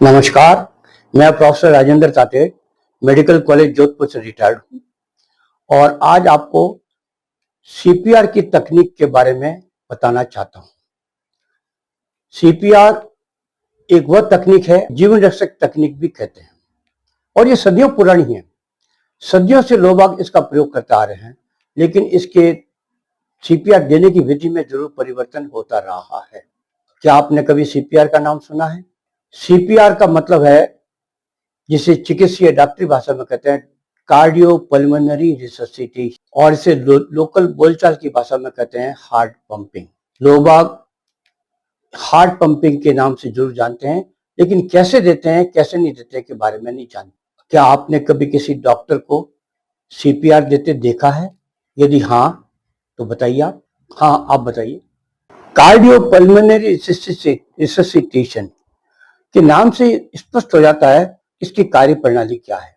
नमस्कार, मैं प्रोफेसर राजेंद्र ताते, मेडिकल कॉलेज जोधपुर से रिटायर्ड हूँ और आज आपको सीपीआर की तकनीक के बारे में बताना चाहता हूँ। सीपीआर एक वह तकनीक है, जीवन रक्षक तकनीक भी कहते हैं और ये सदियों पुरानी है। सदियों से लोग इसका प्रयोग करते आ रहे हैं, लेकिन इसके सीपीआर देने की विधि में जरूर परिवर्तन होता रहा है। क्या आपने कभी सीपीआर का नाम सुना है? सीपीआर का मतलब है, जिसे चिकित्सीय डॉक्टरी भाषा में कहते हैं, कार्डियो पल्मोनरी रिससिटेशन, और इसे लोकल बोलचाल की भाषा में कहते हैं हार्ट पंपिंग। लोग हार्ट पंपिंग के नाम से जरूर जानते हैं, लेकिन कैसे देते हैं कैसे नहीं देते के बारे में नहीं जानते। क्या आपने कभी किसी डॉक्टर को सीपीआर देते देखा है? यदि हाँ तो बताइए आप। हाँ, आप बताइए। कार्डियो पल्मोनरी रिससिटेशन के नाम से स्पष्ट हो जाता है इसकी कार्य प्रणाली क्या है।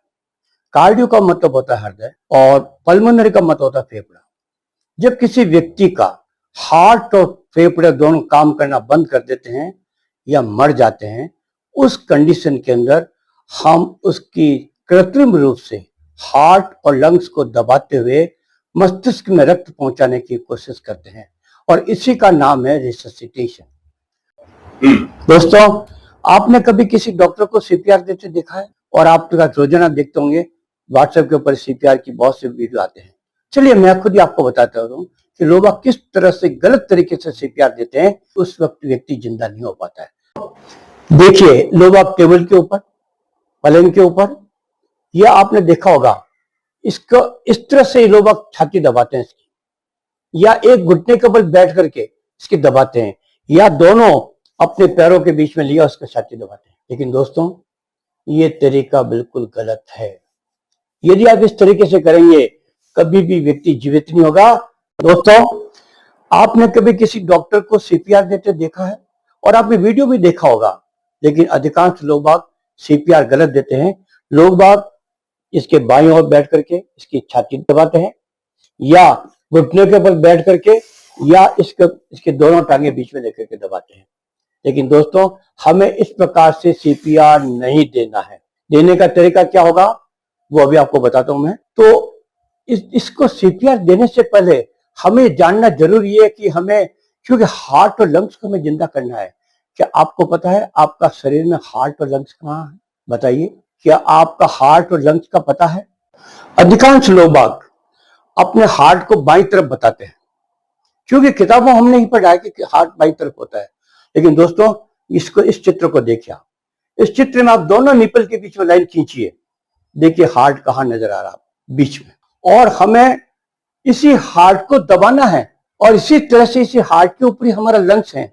कार्डियो का मतलब होता है हृदय और पल्मोनरी का मतलब होता है फेफड़ा। जब किसी व्यक्ति का हार्ट और फेफड़े दोनों काम करना बंद कर देते हैं या मर जाते हैं, उस कंडीशन के अंदर हम उसकी कृत्रिम रूप से हार्ट और लंग्स को दबाते हुए मस्तिष्क में रक्त पहुंचाने की कोशिश करते हैं और इसी का नाम है रिससिटेशन। दोस्तों, आपने कभी किसी डॉक्टर को सीपीआर देते देखा है? और आप रोजाना देखते होंगे व्हाट्सएप के ऊपर सीपीआर की बहुत से वीडियो आते हैं। चलिए मैं खुद ही आपको बताता हूँ कि लोग किस तरह से गलत तरीके से सीपीआर देते हैं, उस वक्त व्यक्ति जिंदा नहीं हो पाता है। देखिए, लोग टेबल के ऊपर, पलंग के ऊपर, या आपने देखा होगा इसको इस तरह से लोग छाती दबाते हैं इसकी, या एक घुटने के बल बैठ करके इसकी दबाते हैं, या दोनों अपने पैरों के बीच में लिया उसका छाती दबाते हैं। लेकिन दोस्तों, ये तरीका बिल्कुल गलत है। यदि आप इस तरीके से करेंगे कभी भी व्यक्ति जीवित नहीं होगा। दोस्तों, आपने कभी किसी डॉक्टर को सीपीआर देते देखा है? और आपने वीडियो भी देखा होगा, लेकिन अधिकांश लोग बाग सीपीआर गलत देते हैं। लोग बाग इसके बाईं ओर बैठ करके इसकी छाती दबाते हैं, या घुटने के बल बैठ करके, या इसके दोनों टांगे बीच में लेकर के दबाते हैं। लेकिन दोस्तों, हमें इस प्रकार से सीपीआर नहीं देना है। देने का तरीका क्या होगा वो अभी आपको बताता हूं मैं। तो इसको सीपीआर देने से पहले हमें जानना जरूरी है कि हमें, क्योंकि हार्ट और लंग्स को हमें जिंदा करना है। क्या आपको पता है आपका शरीर में हार्ट और लंग्स कहाँ है? बताइए, क्या आपका हार्ट और लंग्स का पता है? अधिकांश लोग अपने हार्ट को बाईं तरफ बताते हैं, क्योंकि किताबों हमने ही पढ़ा है कि हार्ट बाईं तरफ होता है। लेकिन दोस्तों, इस चित्र को देखिए। इस चित्र में आप दोनों निपल के बीच में लाइन खींचिए, देखिए हार्ट कहाँ नजर आ रहा है? बीच में। और हमें इसी हार्ट को दबाना है, और इसी तरह से इसी हार्ट के ऊपर ही हमारा लंग्स है।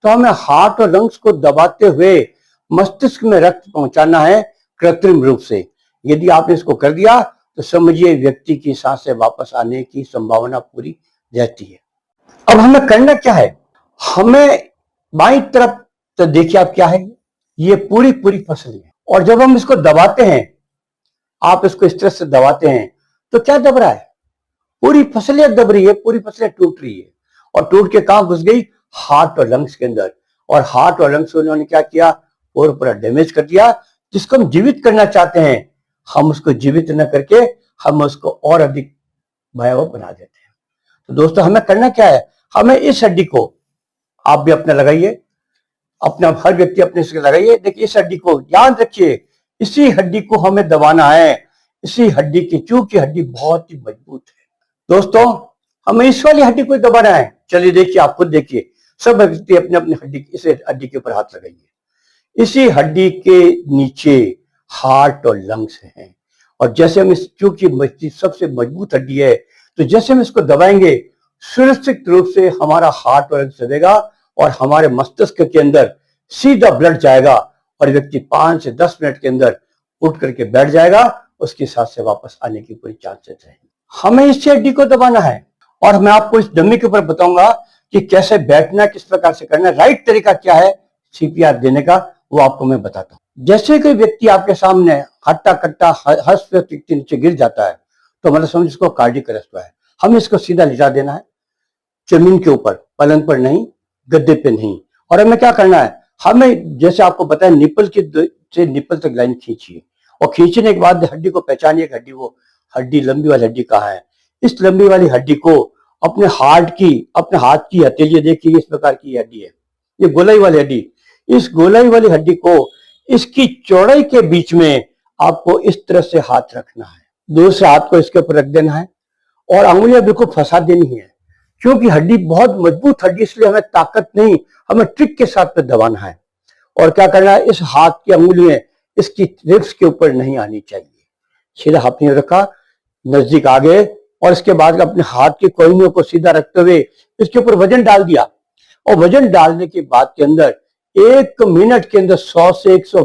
तो हमें हार्ट और लंग्स को दबाते हुए मस्तिष्क में रक्त पहुंचाना है कृत्रिम रूप से। यदि आपने इसको कर दिया तो समझिए व्यक्ति की सांसें वापस आने की संभावना पूरी रहती है। अब हमें करना क्या है? हमें बाईं तरफ तो देखिए आप क्या है, ये पूरी फसल है। और जब हम इसको दबाते हैं, आप इसको इस तरह से दबाते हैं, तो क्या दब रहा है? पूरी फसलें दब रही है, पूरी फसलें टूट रही है। और टूट के कहां घुस गई? हार्ट और लंग्स के अंदर। और हार्ट और लंग्स उन्होंने क्या किया? पूरा डैमेज कर दिया। जिसको हम जीवित करना चाहते हैं, हम उसको जीवित न करके हम उसको और अधिक भयावह बना देते हैं। तो दोस्तों, हमें करना क्या है? हमें इस हड्डी को, आप भी अपने लगाइए, अपना हर व्यक्ति अपने से लगाइए। देखिए, इस हड्डी को याद रखिए, इसी हड्डी को हमें दबाना है। इसी हड्डी की, चूंकि हड्डी बहुत ही मजबूत है दोस्तों, हमें इस वाली हड्डी को दबाना है। चलिए देखिए, आप खुद देखिए, सब व्यक्ति अपने अपने हड्डी, इस हड्डी के ऊपर हाथ लगाइए। इसी हड्डी के नीचे हार्ट और लंग्स हैं। और जैसे हम चूंकि सबसे मजबूत हड्डी है, तो जैसे हम इसको दबाएंगे, सुरक्षित रूप से हमारा हार्ट और लंग्स दबेगा और हमारे मस्तिष्क के अंदर सीधा ब्लड जाएगा और व्यक्ति 5 से 10 मिनट के अंदर उठ करके बैठ जाएगा। उसकी सांस से वापस आने की कोई चांसेस है। हमें इस हड्डी को दबाना है, और मैं आपको इस डमी के ऊपर बताऊंगा कि कैसे बैठना, किस प्रकार से करना, राइट तरीका क्या है सीपीआर देने का, वो आपको मैं बताता हूँ। जैसे कोई व्यक्ति आपके सामने हट्टा कट्टा हंस व्यक्ति नीचे गिर जाता है, तो मतलब समझ इसको कार्डियक अरेस्ट हुआ है। हमें इसको सीधा लिटा देना है, जमीन के ऊपर, पलंग पर नहीं, गद्दे पे नहीं। और हमें क्या करना है? हमें जैसे आपको बताया निपल से निपल तक लाइन खींचिए और खींचने के बाद हड्डी को पहचानिए कि हड्डी लंबी वाली हड्डी कहाँ है। इस लंबी वाली हड्डी को अपने हाथ की हथेली देखिए, इस प्रकार की हड्डी है, ये गोलाई वाली हड्डी। इस गोलाई वाली हड्डी को इसकी चौड़ाई के बीच में आपको इस तरह से हाथ रखना है, दूसरे हाथ को इसके ऊपर रख देना है और अंगुलियां बिल्कुल फंसा देनी है, क्योंकि हड्डी बहुत मजबूत हड्डी, इसलिए हमें ताकत नहीं, हमें ट्रिक के साथ पे दबाना है। और क्या करना है, इस हाथ की अंगुलियां इसकी रिब्स के ऊपर नहीं आनी चाहिए। सीधा हाथ नहीं रखा, नजदीक आ गए और इसके बाद अपने हाथ के कोहनियों को सीधा रखते हुए इसके ऊपर वजन डाल दिया और वजन डालने के बाद के अंदर 1 मिनट के अंदर 100 से 120